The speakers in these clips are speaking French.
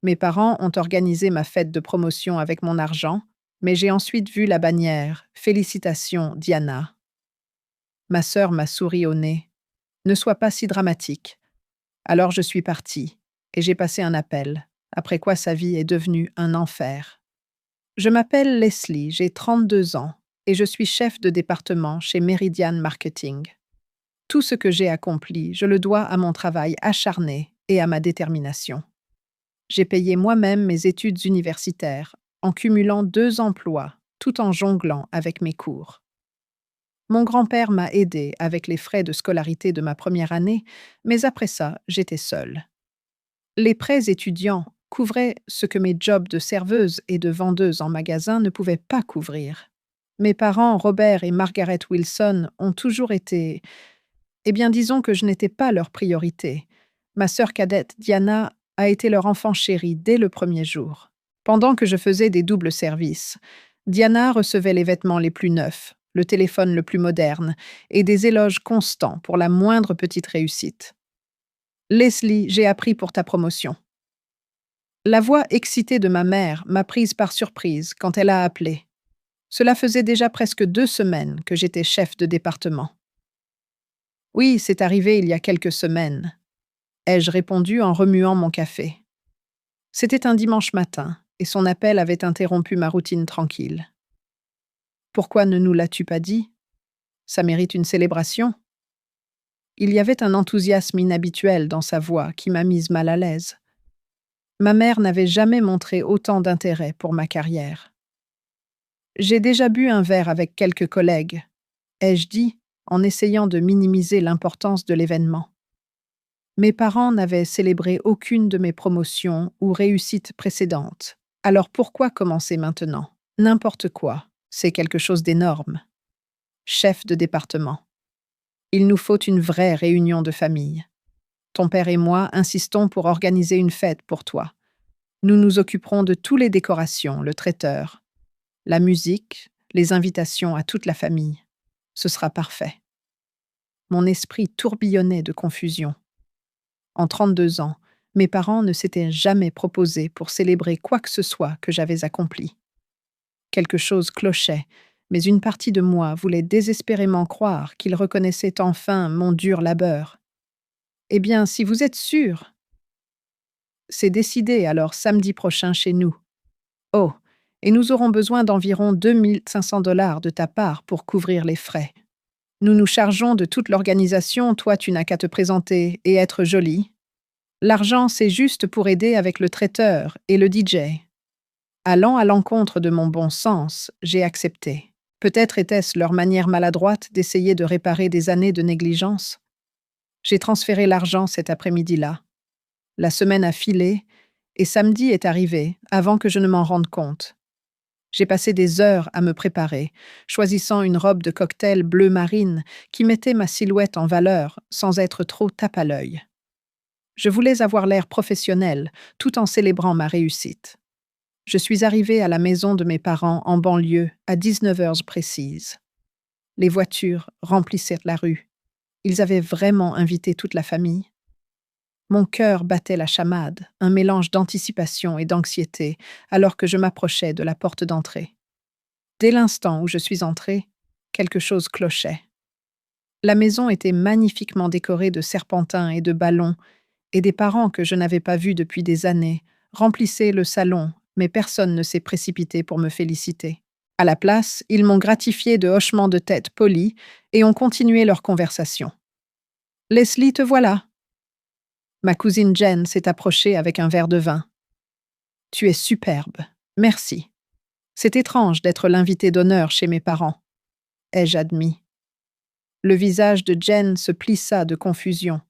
Mes parents ont organisé ma fête de promotion avec mon argent, mais j'ai ensuite vu la bannière Félicitations, Diana. Ma sœur m'a souri au nez. Ne sois pas si dramatique. Alors je suis partie, et j'ai passé un appel, après quoi sa vie est devenue un enfer. Je m'appelle Leslie, j'ai 32 ans, et je suis chef de département chez Meridian Marketing. Tout ce que j'ai accompli, je le dois à mon travail acharné et à ma détermination. J'ai payé moi-même mes études universitaires, en cumulant 2 emplois, tout en jonglant avec mes cours. Mon grand-père m'a aidé avec les frais de scolarité de ma première année, mais après ça, j'étais seule. Les prêts étudiants couvraient ce que mes jobs de serveuse et de vendeuse en magasin ne pouvaient pas couvrir. Mes parents, Robert et Margaret Wilson, ont toujours été... Eh bien, disons que je n'étais pas leur priorité. Ma sœur cadette, Diana, a été leur enfant chéri dès le premier jour. Pendant que je faisais des doubles services, Diana recevait les vêtements les plus neufs, le téléphone le plus moderne et des éloges constants pour la moindre petite réussite. Leslie, j'ai appris pour ta promotion. La voix excitée de ma mère m'a prise par surprise quand elle a appelé. Cela faisait déjà presque 2 semaines que j'étais chef de département. Oui, c'est arrivé il y a quelques semaines, ai-je répondu en remuant mon café. C'était un dimanche matin, et son appel avait interrompu ma routine tranquille. Pourquoi ne nous l'as-tu pas dit? Ça mérite une célébration. Il y avait un enthousiasme inhabituel dans sa voix qui m'a mise mal à l'aise. Ma mère n'avait jamais montré autant d'intérêt pour ma carrière. J'ai déjà bu un verre avec quelques collègues, ai-je dit, en essayant de minimiser l'importance de l'événement. Mes parents n'avaient célébré aucune de mes promotions ou réussites précédentes. Alors pourquoi commencer maintenant? N'importe quoi, c'est quelque chose d'énorme. Chef de département. Il nous faut une vraie réunion de famille. Ton père et moi insistons pour organiser une fête pour toi. Nous nous occuperons de toutes les décorations, le traiteur, la musique, les invitations à toute la famille. Ce sera parfait. Mon esprit tourbillonnait de confusion. En 32 ans, mes parents ne s'étaient jamais proposés pour célébrer quoi que ce soit que j'avais accompli. Quelque chose clochait, mais une partie de moi voulait désespérément croire qu'ils reconnaissaient enfin mon dur labeur. Eh bien, si vous êtes sûr, c'est décidé alors samedi prochain chez nous. Oh, et nous aurons besoin d'environ 2 500 $ de ta part pour couvrir les frais. Nous nous chargeons de toute l'organisation, toi tu n'as qu'à te présenter et être jolie. L'argent, c'est juste pour aider avec le traiteur et le DJ. Allant à l'encontre de mon bon sens, j'ai accepté. Peut-être était-ce leur manière maladroite d'essayer de réparer des années de négligence. J'ai transféré l'argent cet après-midi-là. La semaine a filé, et samedi est arrivé, avant que je ne m'en rende compte. J'ai passé des heures à me préparer, choisissant une robe de cocktail bleu marine qui mettait ma silhouette en valeur sans être trop tape à l'œil. Je voulais avoir l'air professionnel, tout en célébrant ma réussite. Je suis arrivée à la maison de mes parents en banlieue à 19 heures précises. Les voitures remplissaient la rue. Ils avaient vraiment invité toute la famille. Mon cœur battait la chamade, un mélange d'anticipation et d'anxiété, alors que je m'approchais de la porte d'entrée. Dès l'instant où je suis entrée, quelque chose clochait. La maison était magnifiquement décorée de serpentins et de ballons, et des parents que je n'avais pas vus depuis des années remplissaient le salon, mais personne ne s'est précipité pour me féliciter. À la place, ils m'ont gratifié de hochements de tête polis et ont continué leur conversation. « Leslie, te voilà !» Ma cousine Jen s'est approchée avec un verre de vin. « Tu es superbe. Merci. C'est étrange d'être l'invité d'honneur chez mes parents. » ai-je admis. Le visage de Jen se plissa de confusion.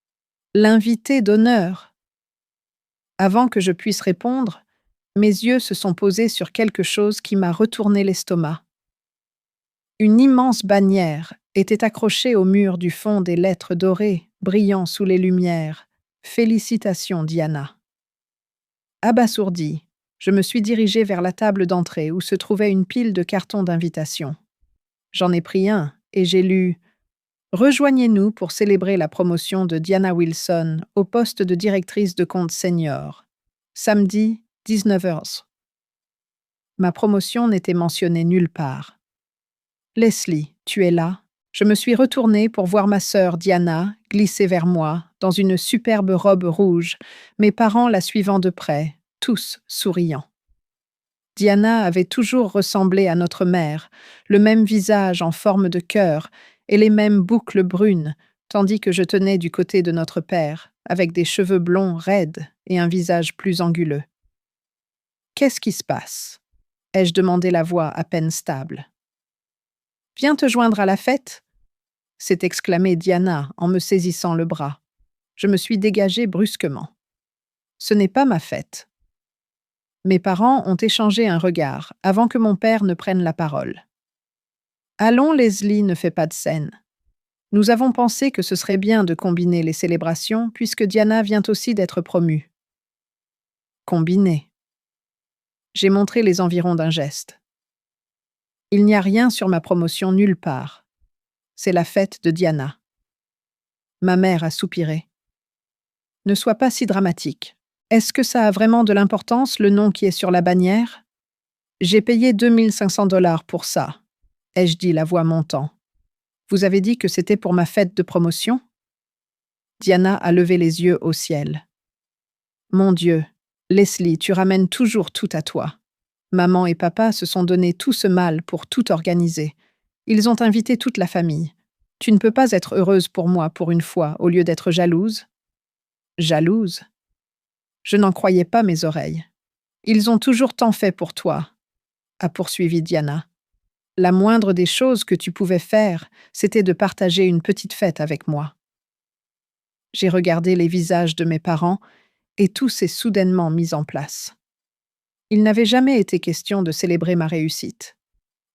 « L'invité d'honneur !» Avant que je puisse répondre, mes yeux se sont posés sur quelque chose qui m'a retourné l'estomac. Une immense bannière était accrochée au mur du fond des lettres dorées, brillant sous les lumières. « Félicitations, Diana !» Abasourdie, je me suis dirigée vers la table d'entrée où se trouvait une pile de cartons d'invitation. J'en ai pris un et j'ai lu « Rejoignez-nous pour célébrer la promotion de Diana Wilson au poste de directrice de compte senior. Samedi, 19 heures. Ma promotion n'était mentionnée nulle part. Leslie, tu es là? Je me suis retournée pour voir ma sœur Diana glisser vers moi dans une superbe robe rouge, mes parents la suivant de près, tous souriants. Diana avait toujours ressemblé à notre mère, le même visage en forme de cœur et les mêmes boucles brunes, tandis que je tenais du côté de notre père, avec des cheveux blonds raides et un visage plus anguleux. Qu'est-ce qui se passe? Ai-je demandé la voix à peine stable. Viens te joindre à la fête? S'est exclamée Diana en me saisissant le bras. Je me suis dégagée brusquement. Ce n'est pas ma fête. Mes parents ont échangé un regard avant que mon père ne prenne la parole. Allons, Leslie, ne fais pas de scène. Nous avons pensé que ce serait bien de combiner les célébrations puisque Diana vient aussi d'être promue. Combiner. J'ai montré les environs d'un geste. Il n'y a rien sur ma promotion nulle part. C'est la fête de Diana. Ma mère a soupiré. Ne sois pas si dramatique. Est-ce que ça a vraiment de l'importance, le nom qui est sur la bannière? J'ai payé 2500 $ pour ça, ai-je dit, la voix montant. Vous avez dit que c'était pour ma fête de promotion? Diana a levé les yeux au ciel. Mon Dieu, Leslie, tu ramènes toujours tout à toi. Maman et papa se sont donné tout ce mal pour tout organiser. Ils ont invité toute la famille. Tu ne peux pas être heureuse pour moi pour une fois, au lieu d'être jalouse? Jalouse? Je n'en croyais pas mes oreilles. Ils ont toujours tant fait pour toi, a poursuivi Diana. La moindre des choses que tu pouvais faire, c'était de partager une petite fête avec moi. J'ai regardé les visages de mes parents et tout s'est soudainement mis en place. Il n'avait jamais été question de célébrer ma réussite.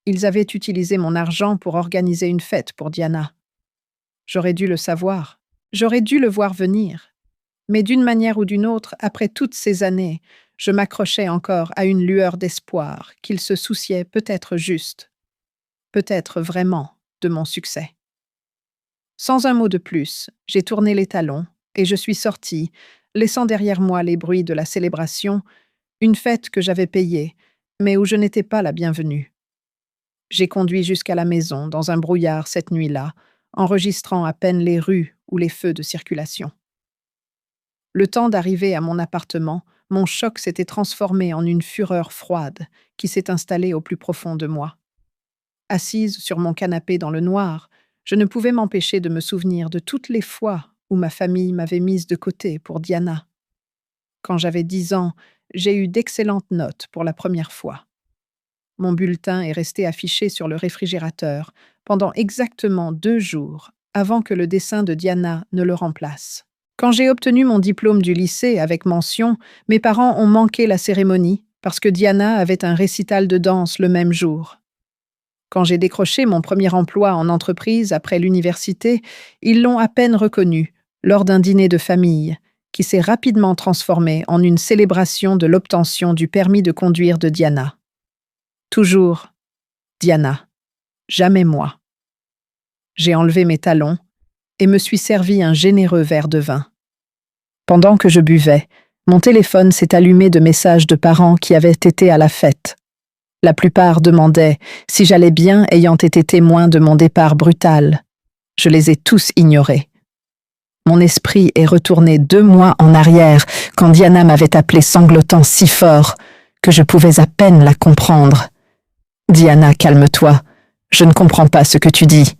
Ils avaient utilisé mon argent pour organiser une fête pour Diana. J'aurais dû le savoir. J'aurais dû le voir venir. Mais d'une manière ou d'une autre, après toutes ces années, je m'accrochais encore à une lueur d'espoir qu'ils se souciaient peut-être juste, peut-être vraiment, de mon succès. Sans un mot de plus, j'ai tourné les talons et je suis sortie, laissant derrière moi les bruits de la célébration, une fête que j'avais payée, mais où je n'étais pas la bienvenue. J'ai conduit jusqu'à la maison dans un brouillard cette nuit-là, enregistrant à peine les rues ou les feux de circulation. Le temps d'arriver à mon appartement, mon choc s'était transformé en une fureur froide qui s'est installée au plus profond de moi. Assise sur mon canapé dans le noir, je ne pouvais m'empêcher de me souvenir de toutes les fois où ma famille m'avait mise de côté pour Diana. Quand j'avais 10 ans, j'ai eu d'excellentes notes pour la première fois. Mon bulletin est resté affiché sur le réfrigérateur pendant exactement 2 jours avant que le dessin de Diana ne le remplace. Quand j'ai obtenu mon diplôme du lycée avec mention, mes parents ont manqué la cérémonie parce que Diana avait un récital de danse le même jour. Quand j'ai décroché mon premier emploi en entreprise après l'université, ils l'ont à peine reconnu lors d'un dîner de famille qui s'est rapidement transformé en une célébration de l'obtention du permis de conduire de Diana. Toujours Diana, jamais moi. J'ai enlevé mes talons et me suis servi un généreux verre de vin. Pendant que je buvais, mon téléphone s'est allumé de messages de parents qui avaient été à la fête. La plupart demandaient si j'allais bien ayant été témoin de mon départ brutal. Je les ai tous ignorés. Mon esprit est retourné 2 mois en arrière quand Diana m'avait appelé sanglotant si fort que je pouvais à peine la comprendre. « Diana, calme-toi. Je ne comprends pas ce que tu dis. »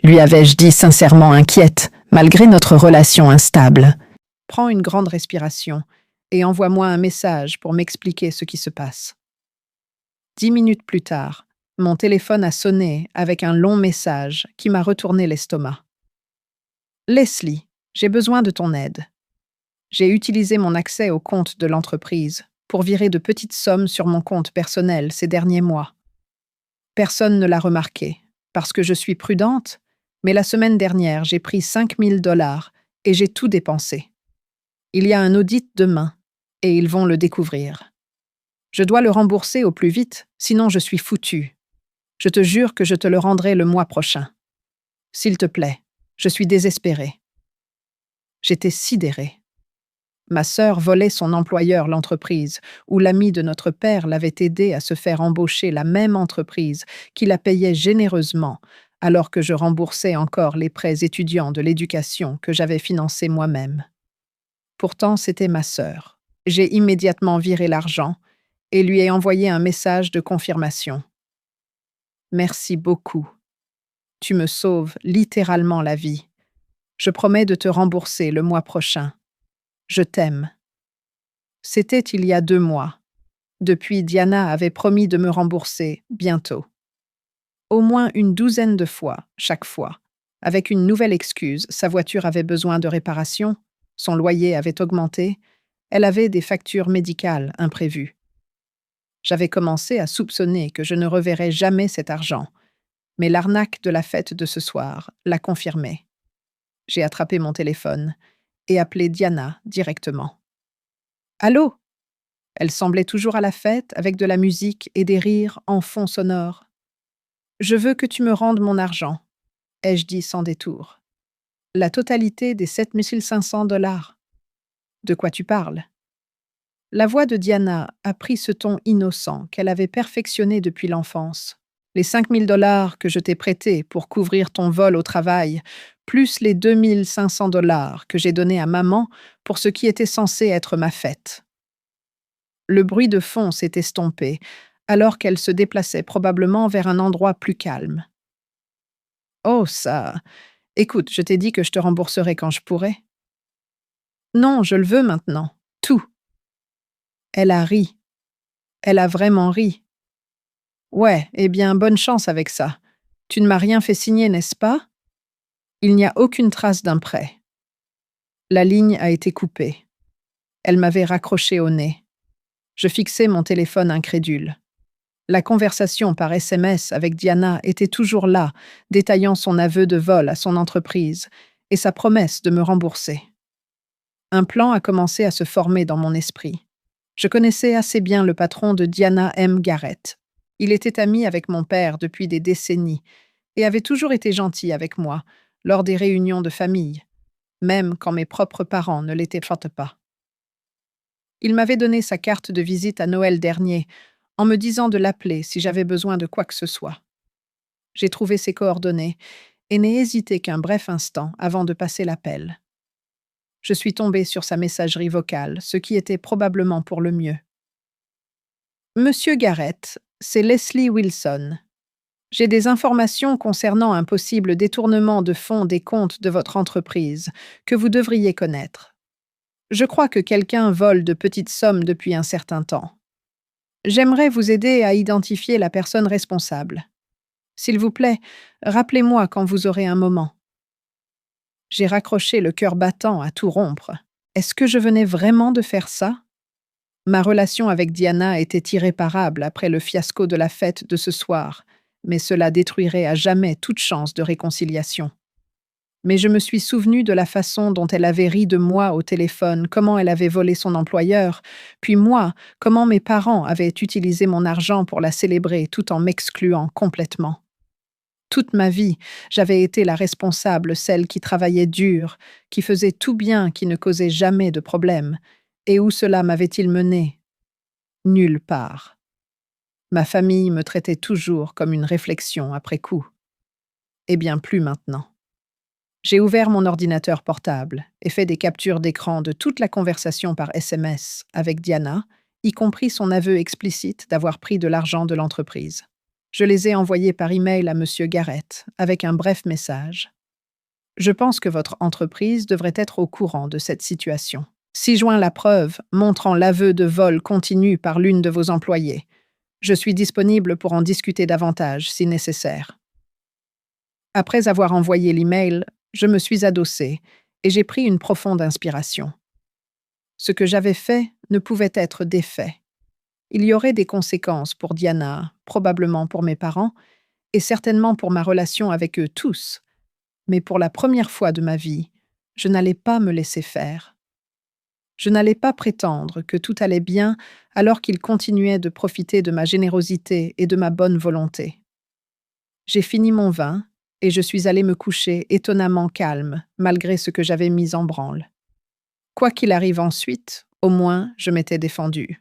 lui avais-je dit sincèrement inquiète, malgré notre relation instable. Prends une grande respiration et envoie-moi un message pour m'expliquer ce qui se passe. 10 minutes plus tard, mon téléphone a sonné avec un long message qui m'a retourné l'estomac. Leslie, j'ai besoin de ton aide. J'ai utilisé mon accès au compte de l'entreprise pour virer de petites sommes sur mon compte personnel ces derniers mois. Personne ne l'a remarqué, parce que je suis prudente, mais la semaine dernière, j'ai pris 5000 $ et j'ai tout dépensé. Il y a un audit demain, et ils vont le découvrir. Je dois le rembourser au plus vite, sinon je suis foutue. Je te jure que je te le rendrai le mois prochain. S'il te plaît, je suis désespérée. J'étais sidérée. Ma sœur volait son employeur l'entreprise, où l'ami de notre père l'avait aidé à se faire embaucher la même entreprise qui la payait généreusement, alors que je remboursais encore les prêts étudiants de l'éducation que j'avais financés moi-même. Pourtant, c'était ma sœur. J'ai immédiatement viré l'argent et lui ai envoyé un message de confirmation. Merci beaucoup. Tu me sauves littéralement la vie. Je promets de te rembourser le mois prochain. Je t'aime. C'était il y a 2 mois. Depuis, Diana avait promis de me rembourser bientôt. Au moins une douzaine de fois, chaque fois. Avec une nouvelle excuse, sa voiture avait besoin de réparation, son loyer avait augmenté, elle avait des factures médicales imprévues. J'avais commencé à soupçonner que je ne reverrais jamais cet argent, mais l'arnaque de la fête de ce soir l'a confirmé. J'ai attrapé mon téléphone et appelé Diana directement. Allô? Elle semblait toujours à la fête avec de la musique et des rires en fond sonore. Je veux que tu me rendes mon argent, ai-je dit sans détour. La totalité des 7 500 $. De quoi tu parles? La voix de Diana a pris ce ton innocent qu'elle avait perfectionné depuis l'enfance. Les 5 000 $ que je t'ai prêtés pour couvrir ton vol au travail, plus les 2 500 $ que j'ai donnés à maman pour ce qui était censé être ma fête. Le bruit de fond s'est estompé, alors qu'elle se déplaçait probablement vers un endroit plus calme. Oh, ça. Écoute, je t'ai dit que je te rembourserai quand je pourrai. Non, je le veux maintenant. Tout. Elle a ri. Elle a vraiment ri. Ouais, eh bien, bonne chance avec ça. Tu ne m'as rien fait signer, n'est-ce pas? Il n'y a aucune trace d'un prêt. La ligne a été coupée. Elle m'avait raccroché au nez. Je fixais mon téléphone incrédule. La conversation par SMS avec Diana était toujours là, détaillant son aveu de vol à son entreprise et sa promesse de me rembourser. Un plan a commencé à se former dans mon esprit. Je connaissais assez bien le patron de Diana M. Garrett. Il était ami avec mon père depuis des décennies et avait toujours été gentil avec moi lors des réunions de famille, même quand mes propres parents ne l'étaient pas. Il m'avait donné sa carte de visite à Noël dernier, en me disant de l'appeler si j'avais besoin de quoi que ce soit. J'ai trouvé ses coordonnées et n'ai hésité qu'un bref instant avant de passer l'appel. Je suis tombée sur sa messagerie vocale, ce qui était probablement pour le mieux. Monsieur Garrett, c'est Leslie Wilson. J'ai des informations concernant un possible détournement de fonds des comptes de votre entreprise que vous devriez connaître. Je crois que quelqu'un vole de petites sommes depuis un certain temps. J'aimerais vous aider à identifier la personne responsable. S'il vous plaît, rappelez-moi quand vous aurez un moment. J'ai raccroché le cœur battant à tout rompre. Est-ce que je venais vraiment de faire ça? Ma relation avec Diana était irréparable après le fiasco de la fête de ce soir, mais cela détruirait à jamais toute chance de réconciliation. Mais je me suis souvenu de la façon dont elle avait ri de moi au téléphone, comment elle avait volé son employeur, puis moi, comment mes parents avaient utilisé mon argent pour la célébrer tout en m'excluant complètement. Toute ma vie, j'avais été la responsable, celle qui travaillait dur, qui faisait tout bien, qui ne causait jamais de problème. Et où cela m'avait-il mené? Nulle part. Ma famille me traitait toujours comme une réflexion après coup. Eh bien, plus maintenant. J'ai ouvert mon ordinateur portable et fait des captures d'écran de toute la conversation par SMS avec Diana, y compris son aveu explicite d'avoir pris de l'argent de l'entreprise. Je les ai envoyés par email à Monsieur Garrett avec un bref message. Je pense que votre entreprise devrait être au courant de cette situation. Ci-joint la preuve montrant l'aveu de vol continu par l'une de vos employées. Je suis disponible pour en discuter davantage si nécessaire. Après avoir envoyé l'email, je me suis adossée et j'ai pris une profonde inspiration. Ce que j'avais fait ne pouvait être défait. Il y aurait des conséquences pour Diana, probablement pour mes parents, et certainement pour ma relation avec eux tous. Mais pour la première fois de ma vie, je n'allais pas me laisser faire. Je n'allais pas prétendre que tout allait bien alors qu'ils continuaient de profiter de ma générosité et de ma bonne volonté. J'ai fini mon vin et je suis allée me coucher étonnamment calme malgré ce que j'avais mis en branle. Quoi qu'il arrive ensuite, au moins je m'étais défendue.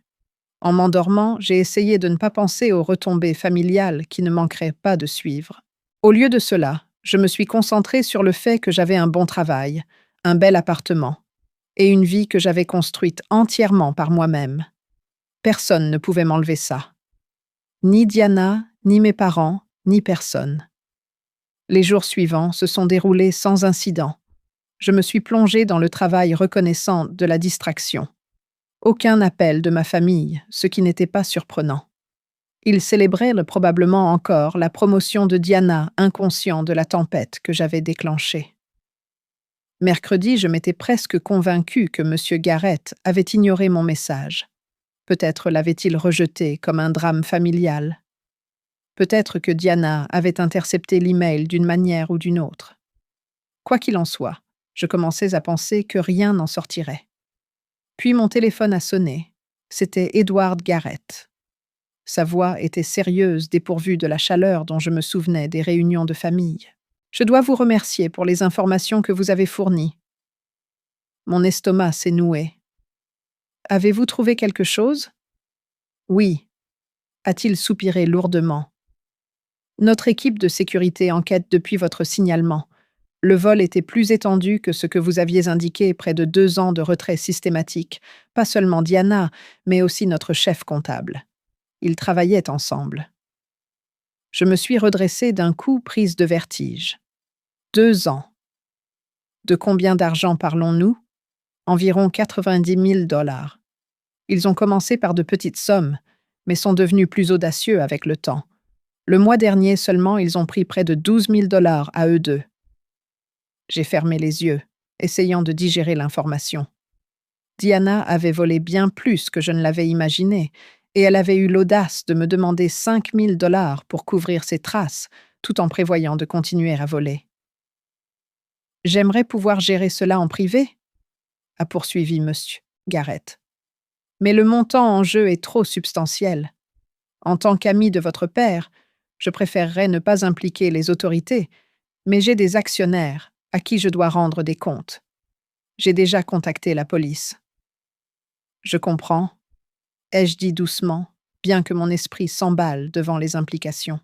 En m'endormant, j'ai essayé de ne pas penser aux retombées familiales qui ne manqueraient pas de suivre. Au lieu de cela, je me suis concentrée sur le fait que j'avais un bon travail, un bel appartement, et une vie que j'avais construite entièrement par moi-même. Personne ne pouvait m'enlever ça. Ni Diana, ni mes parents, ni personne. Les jours suivants se sont déroulés sans incident. Je me suis plongée dans le travail reconnaissant de la distraction. Aucun appel de ma famille, ce qui n'était pas surprenant. Ils célébraient probablement encore la promotion de Diana, inconscient de la tempête que j'avais déclenchée. Mercredi, je m'étais presque convaincue que M. Garrett avait ignoré mon message. Peut-être l'avait-il rejeté comme un drame familial. Peut-être que Diana avait intercepté l'email d'une manière ou d'une autre. Quoi qu'il en soit, je commençais à penser que rien n'en sortirait. Puis mon téléphone a sonné. C'était Edward Garrett. Sa voix était sérieuse, dépourvue de la chaleur dont je me souvenais des réunions de famille. « Je dois vous remercier pour les informations que vous avez fournies. » Mon estomac s'est noué. « Avez-vous trouvé quelque chose ?»« Oui. » a-t-il soupiré lourdement. « Notre équipe de sécurité enquête depuis votre signalement. Le vol était plus étendu que ce que vous aviez indiqué, près de 2 ans de retrait systématique. Pas seulement Diana, mais aussi notre chef comptable. Ils travaillaient ensemble. » Je me suis redressée d'un coup, prise de vertige. 2 ans. De combien d'argent parlons-nous? Environ 90 000 $. Ils ont commencé par de petites sommes, mais sont devenus plus audacieux avec le temps. Le mois dernier seulement, ils ont pris près de 12 000 $ à eux deux. J'ai fermé les yeux, essayant de digérer l'information. Diana avait volé bien plus que je ne l'avais imaginé, et elle avait eu l'audace de me demander 5 000 $ pour couvrir ses traces, tout en prévoyant de continuer à voler. « J'aimerais pouvoir gérer cela en privé ?» a poursuivi M. Garrett. « Mais le montant en jeu est trop substantiel. En tant qu'ami de votre père, je préférerais ne pas impliquer les autorités, mais j'ai des actionnaires à qui je dois rendre des comptes. J'ai déjà contacté la police. »« Je comprends, » ai-je dit doucement, bien que mon esprit s'emballe devant les implications.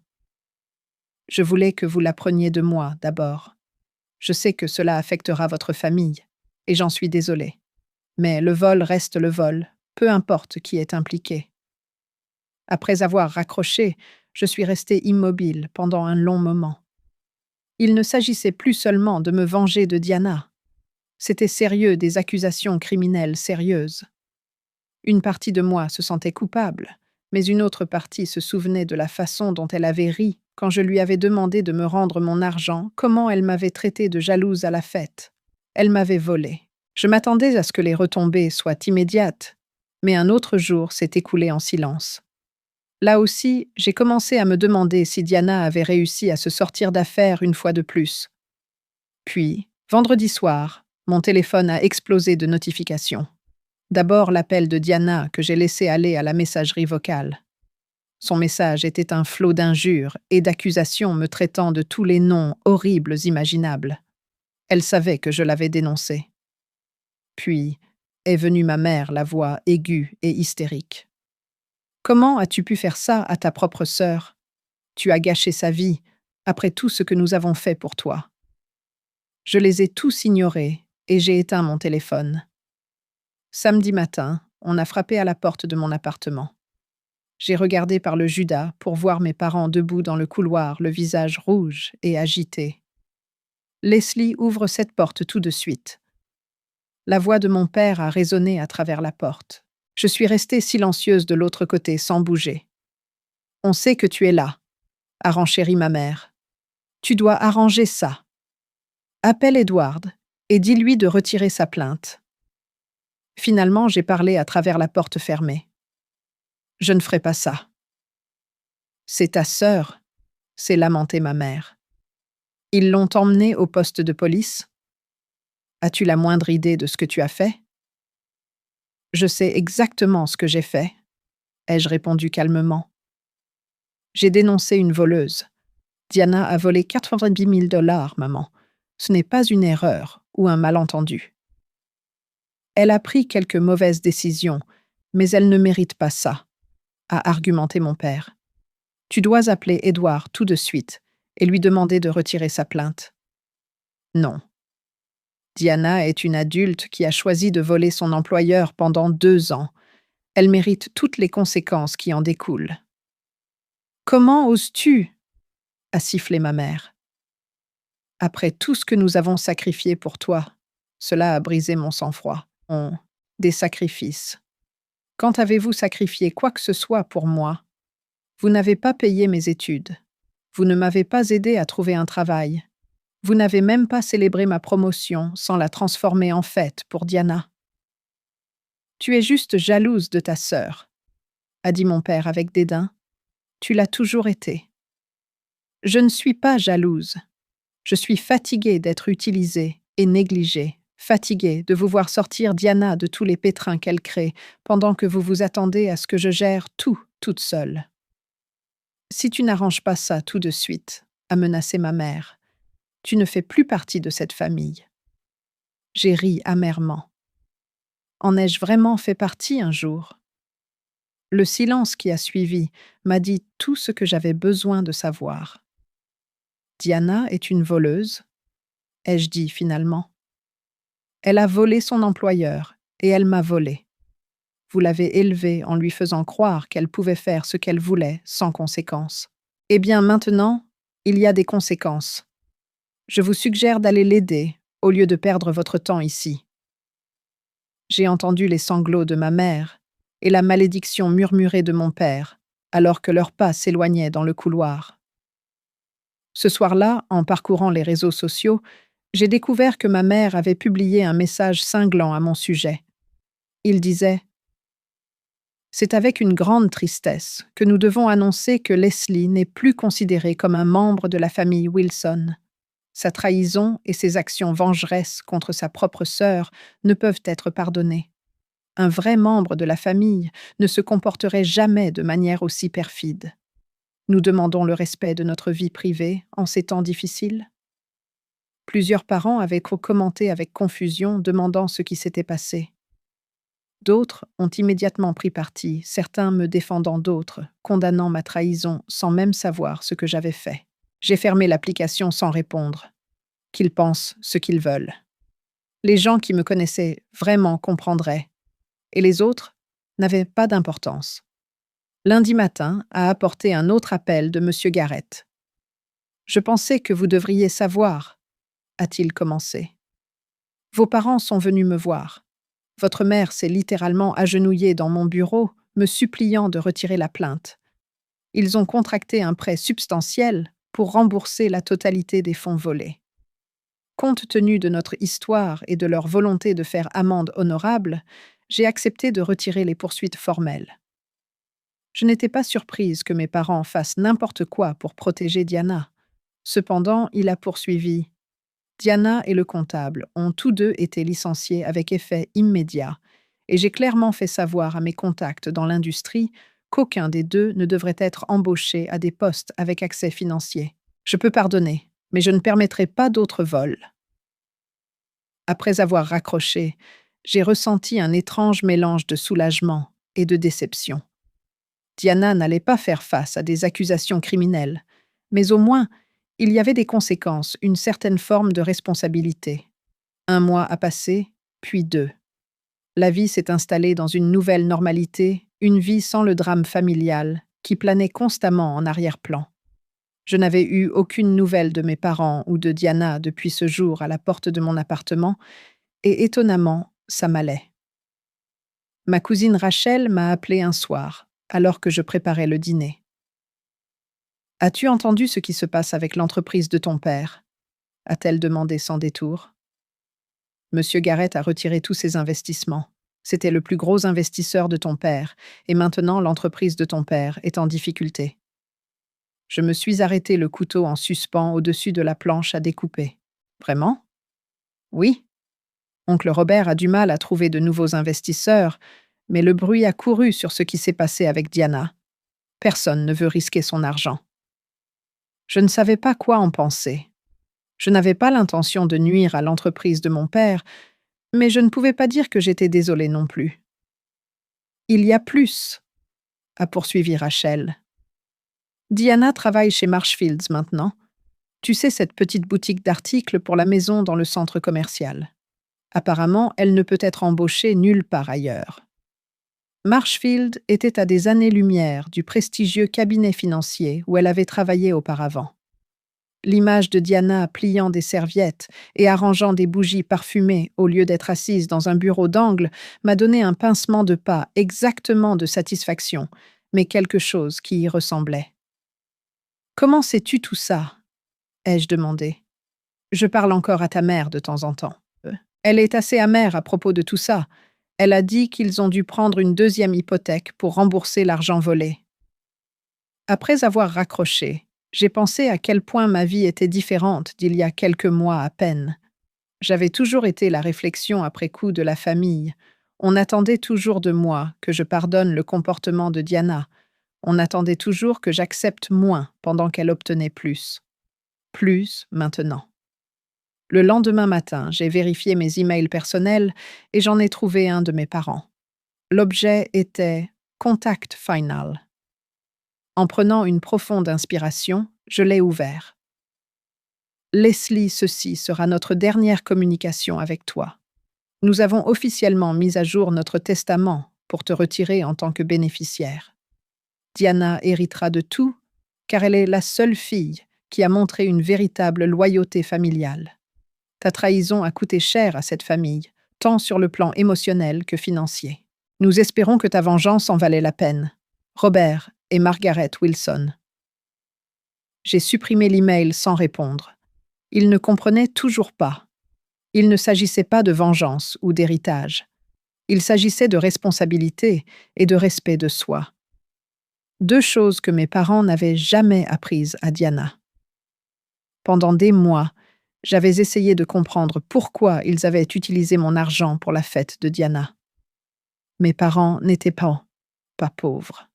« Je voulais que vous l'appreniez de moi d'abord. Je sais que cela affectera votre famille, et j'en suis désolée. Mais le vol reste le vol, peu importe qui est impliqué. » Après avoir raccroché, je suis restée immobile pendant un long moment. Il ne s'agissait plus seulement de me venger de Diana. C'était sérieux, des accusations criminelles sérieuses. Une partie de moi se sentait coupable, mais une autre partie se souvenait de la façon dont elle avait ri quand je lui avais demandé de me rendre mon argent, comment elle m'avait traité de jalouse à la fête. Elle m'avait volé. Je m'attendais à ce que les retombées soient immédiates, mais un autre jour s'est écoulé en silence. Là aussi, j'ai commencé à me demander si Diana avait réussi à se sortir d'affaire une fois de plus. Puis, vendredi soir, mon téléphone a explosé de notifications. D'abord l'appel de Diana que j'ai laissé aller à la messagerie vocale. Son message était un flot d'injures et d'accusations me traitant de tous les noms horribles imaginables. Elle savait que je l'avais dénoncée. Puis est venue ma mère, la voix aiguë et hystérique. « Comment as-tu pu faire ça à ta propre sœur? Tu as gâché sa vie, après tout ce que nous avons fait pour toi. » Je les ai tous ignorés et j'ai éteint mon téléphone. Samedi matin, on a frappé à la porte de mon appartement. J'ai regardé par le judas pour voir mes parents debout dans le couloir, le visage rouge et agité. Leslie ouvre cette porte tout de suite. La voix de mon père a résonné à travers la porte. Je suis restée silencieuse de l'autre côté, sans bouger. « On sait que tu es là », a renchéri ma mère. « Tu dois arranger ça. Appelle Edward et dis-lui de retirer sa plainte. » Finalement, j'ai parlé à travers la porte fermée. « Je ne ferai pas ça. »« C'est ta sœur », s'est lamentée ma mère. « Ils l'ont emmenée au poste de police. As-tu la moindre idée de ce que tu as fait? » « Je sais exactement ce que j'ai fait, » ai-je répondu calmement. « J'ai dénoncé une voleuse. Diana a volé 90 000 $, maman. Ce n'est pas une erreur ou un malentendu. » Elle a pris quelques mauvaises décisions, mais elle ne mérite pas ça, a argumenté mon père. Tu dois appeler Édouard tout de suite et lui demander de retirer sa plainte. Non. Diana est une adulte qui a choisi de voler son employeur pendant 2 ans. Elle mérite toutes les conséquences qui en découlent. Comment oses-tu? A sifflé ma mère. Après tout ce que nous avons sacrifié pour toi, cela a brisé mon sang-froid. Des sacrifices. Quand avez-vous sacrifié quoi que ce soit pour moi? Vous n'avez pas payé mes études. Vous ne m'avez pas aidé à trouver un travail. Vous n'avez même pas célébré ma promotion sans la transformer en fête pour Diana. Tu es juste jalouse de ta sœur, a dit mon père avec dédain. Tu l'as toujours été. Je ne suis pas jalouse. Je suis fatiguée d'être utilisée et négligée, fatiguée de vous voir sortir Diana de tous les pétrins qu'elle crée, pendant que vous vous attendez à ce que je gère tout toute seule. Si tu n'arranges pas ça tout de suite, a menacé ma mère, tu ne fais plus partie de cette famille. J'ai ri amèrement. En ai-je vraiment fait partie un jour? Le silence qui a suivi m'a dit tout ce que j'avais besoin de savoir. Diana est une voleuse, ai-je dit finalement. Elle a volé son employeur et elle m'a volé. Vous l'avez élevée en lui faisant croire qu'elle pouvait faire ce qu'elle voulait sans conséquence. Eh bien maintenant, il y a des conséquences. Je vous suggère d'aller l'aider au lieu de perdre votre temps ici. J'ai entendu les sanglots de ma mère et la malédiction murmurée de mon père alors que leurs pas s'éloignaient dans le couloir. Ce soir-là, en parcourant les réseaux sociaux, j'ai découvert que ma mère avait publié un message cinglant à mon sujet. Il disait « C'est avec une grande tristesse que nous devons annoncer que Leslie n'est plus considérée comme un membre de la famille Wilson. Sa trahison et ses actions vengeresses contre sa propre sœur ne peuvent être pardonnées. Un vrai membre de la famille ne se comporterait jamais de manière aussi perfide. Nous demandons le respect de notre vie privée en ces temps difficiles. » Plusieurs parents avaient commenté avec confusion, demandant ce qui s'était passé. D'autres ont immédiatement pris parti, certains me défendant d'autres, condamnant ma trahison sans même savoir ce que j'avais fait. J'ai fermé l'application sans répondre. Qu'ils pensent ce qu'ils veulent. Les gens qui me connaissaient vraiment comprendraient, et les autres n'avaient pas d'importance. Lundi matin a apporté un autre appel de M. Garrett. « Je pensais que vous devriez savoir, » a-t-il commencé. « Vos parents sont venus me voir. Votre mère s'est littéralement agenouillée dans mon bureau, me suppliant de retirer la plainte. Ils ont contracté un prêt substantiel pour rembourser la totalité des fonds volés. Compte tenu de notre histoire et de leur volonté de faire amende honorable, j'ai accepté de retirer les poursuites formelles. Je n'étais pas surprise que mes parents fassent n'importe quoi pour protéger Diana. Cependant, il a poursuivi. Diana et le comptable ont tous deux été licenciés avec effet immédiat, et j'ai clairement fait savoir à mes contacts dans l'industrie qu'aucun des deux ne devrait être embauché à des postes avec accès financier. Je peux pardonner, mais je ne permettrai pas d'autres vols. Après avoir raccroché, j'ai ressenti un étrange mélange de soulagement et de déception. Diana n'allait pas faire face à des accusations criminelles, mais au moins, il y avait des conséquences, une certaine forme de responsabilité. 1 mois a passé, puis 2. La vie s'est installée dans une nouvelle normalité, une vie sans le drame familial, qui planait constamment en arrière-plan. Je n'avais eu aucune nouvelle de mes parents ou de Diana depuis ce jour à la porte de mon appartement, et étonnamment, ça m'allait. Ma cousine Rachel m'a appelé un soir, alors que je préparais le dîner. « As-tu entendu ce qui se passe avec l'entreprise de ton père ?» a-t-elle demandé sans détour. Monsieur Garrett a retiré tous ses investissements. C'était le plus gros investisseur de ton père, et maintenant l'entreprise de ton père est en difficulté. Je me suis arrêté le couteau en suspens au-dessus de la planche à découper. Vraiment? Oui. Oncle Robert a du mal à trouver de nouveaux investisseurs, mais le bruit a couru sur ce qui s'est passé avec Diana. Personne ne veut risquer son argent. Je ne savais pas quoi en penser. Je n'avais pas l'intention de nuire à l'entreprise de mon père, Mais je ne pouvais pas dire que j'étais désolée non plus. Il y a plus, a poursuivi Rachel. Diana travaille chez Marshfields maintenant. Tu sais, cette petite boutique d'articles pour la maison dans le centre commercial. Apparemment, elle ne peut être embauchée nulle part ailleurs. Marshfield était à des années-lumière du prestigieux cabinet financier où elle avait travaillé auparavant. L'image de Diana pliant des serviettes et arrangeant des bougies parfumées au lieu d'être assise dans un bureau d'angle m'a donné un pincement de pas exactement de satisfaction, mais quelque chose qui y ressemblait. « Comment sais-tu tout ça ?» ai-je demandé. « Je parle encore à ta mère de temps en temps. Elle est assez amère à propos de tout ça. Elle a dit qu'ils ont dû prendre une deuxième hypothèque pour rembourser l'argent volé. » Après avoir raccroché, j'ai pensé à quel point ma vie était différente d'il y a quelques mois à peine. J'avais toujours été la réflexion après coup de la famille. On attendait toujours de moi que je pardonne le comportement de Diana. On attendait toujours que j'accepte moins pendant qu'elle obtenait plus. Plus maintenant. Le lendemain matin, j'ai vérifié mes emails personnels et j'en ai trouvé un de mes parents. L'objet était « Contact final ». En prenant une profonde inspiration, je l'ai ouvert. « Leslie, ceci sera notre dernière communication avec toi. Nous avons officiellement mis à jour notre testament pour te retirer en tant que bénéficiaire. Diana héritera de tout, car elle est la seule fille qui a montré une véritable loyauté familiale. Ta trahison a coûté cher à cette famille, tant sur le plan émotionnel que financier. Nous espérons que ta vengeance en valait la peine. Robert et Margaret Wilson. » J'ai supprimé l'email sans répondre. Il ne comprenait toujours pas. Il ne s'agissait pas de vengeance ou d'héritage. Il s'agissait de responsabilité et de respect de soi. Deux choses que mes parents n'avaient jamais apprises à Diana. Pendant des mois, j'avais essayé de comprendre pourquoi ils avaient utilisé mon argent pour la fête de Diana. Mes parents n'étaient pas pauvres.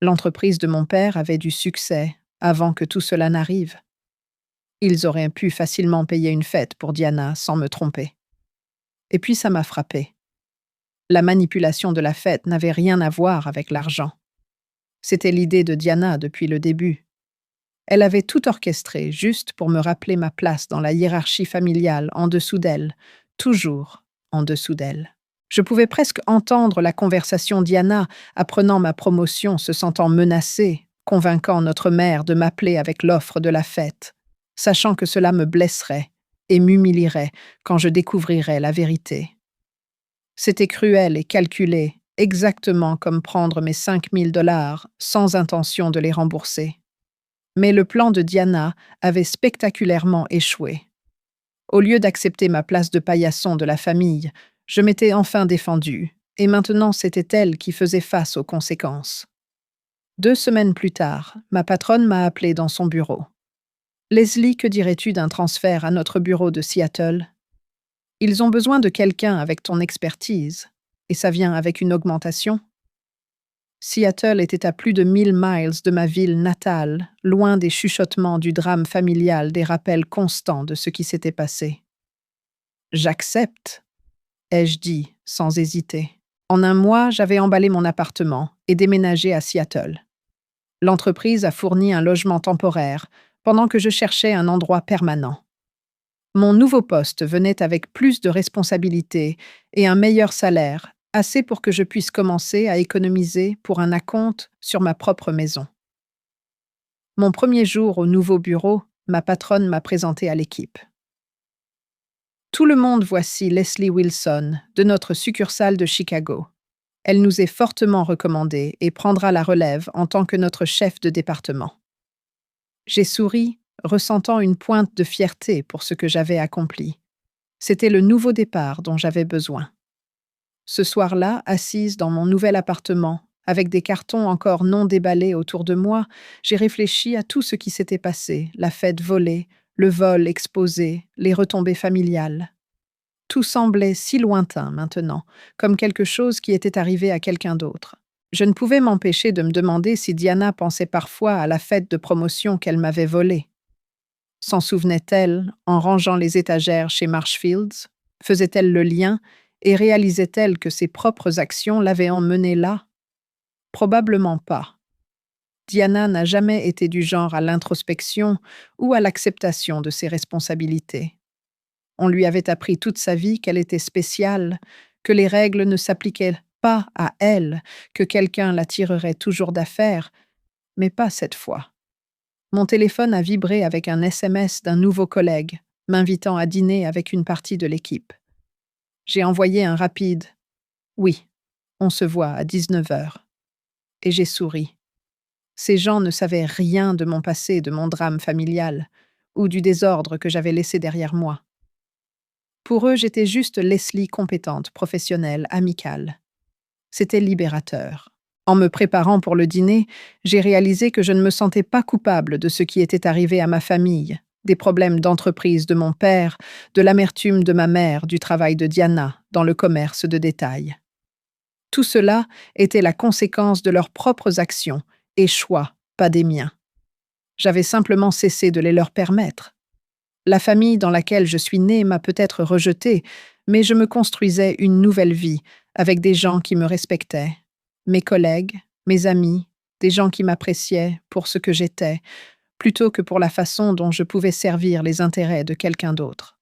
L'entreprise de mon père avait du succès avant que tout cela n'arrive. Ils auraient pu facilement payer une fête pour Diana sans me tromper. Et puis ça m'a frappé. La manipulation de la fête n'avait rien à voir avec l'argent. C'était l'idée de Diana depuis le début. Elle avait tout orchestré juste pour me rappeler ma place dans la hiérarchie familiale en dessous d'elle, toujours en dessous d'elle. Je pouvais presque entendre la conversation Diana apprenant ma promotion, se sentant menacée, convainquant notre mère de m'appeler avec l'offre de la fête, sachant que cela me blesserait et m'humilierait quand je découvrirais la vérité. C'était cruel et calculé, exactement comme prendre mes 5000 $ sans intention de les rembourser. Mais le plan de Diana avait spectaculairement échoué. Au lieu d'accepter ma place de paillasson de la famille, je m'étais enfin défendue, et maintenant c'était elle qui faisait face aux conséquences. 2 semaines plus tard, ma patronne m'a appelé dans son bureau. « Leslie, que dirais-tu d'un transfert à notre bureau de Seattle ? Ils ont besoin de quelqu'un avec ton expertise, et ça vient avec une augmentation. » Seattle était à plus de 1000 miles de ma ville natale, loin des chuchotements du drame familial, des rappels constants de ce qui s'était passé. « J'accepte », ai-je dit, sans hésiter. En un mois, j'avais emballé mon appartement et déménagé à Seattle. L'entreprise a fourni un logement temporaire, pendant que je cherchais un endroit permanent. Mon nouveau poste venait avec plus de responsabilités et un meilleur salaire, assez pour que je puisse commencer à économiser pour un acompte sur ma propre maison. Mon premier jour au nouveau bureau, ma patronne m'a présenté à l'équipe. « Tout le monde, voici Leslie Wilson, de notre succursale de Chicago. Elle nous est fortement recommandée et prendra la relève en tant que notre chef de département. » J'ai souri, ressentant une pointe de fierté pour ce que j'avais accompli. C'était le nouveau départ dont j'avais besoin. Ce soir-là, assise dans mon nouvel appartement, avec des cartons encore non déballés autour de moi, j'ai réfléchi à tout ce qui s'était passé, la fête volée, le vol exposé, les retombées familiales. Tout semblait si lointain maintenant, comme quelque chose qui était arrivé à quelqu'un d'autre. Je ne pouvais m'empêcher de me demander si Diana pensait parfois à la fête de promotion qu'elle m'avait volée. S'en souvenait-elle en rangeant les étagères chez Marshfields? Faisait-elle le lien et réalisait-elle que ses propres actions l'avaient emmenée là? Probablement pas. Diana n'a jamais été du genre à l'introspection ou à l'acceptation de ses responsabilités. On lui avait appris toute sa vie qu'elle était spéciale, que les règles ne s'appliquaient pas à elle, que quelqu'un la tirerait toujours d'affaire, mais pas cette fois. Mon téléphone a vibré avec un SMS d'un nouveau collègue, m'invitant à dîner avec une partie de l'équipe. J'ai envoyé un rapide « Oui, on se voit à 19 heures » et j'ai souri. Ces gens ne savaient rien de mon passé, de mon drame familial, ou du désordre que j'avais laissé derrière moi. Pour eux, j'étais juste Leslie compétente, professionnelle, amicale. C'était libérateur. En me préparant pour le dîner, j'ai réalisé que je ne me sentais pas coupable de ce qui était arrivé à ma famille, des problèmes d'entreprise de mon père, de l'amertume de ma mère, du travail de Diana dans le commerce de détail. Tout cela était la conséquence de leurs propres actions et choix, pas des miens. J'avais simplement cessé de les leur permettre. La famille dans laquelle je suis née m'a peut-être rejetée, mais je me construisais une nouvelle vie avec des gens qui me respectaient. Mes collègues, mes amis, des gens qui m'appréciaient pour ce que j'étais, plutôt que pour la façon dont je pouvais servir les intérêts de quelqu'un d'autre.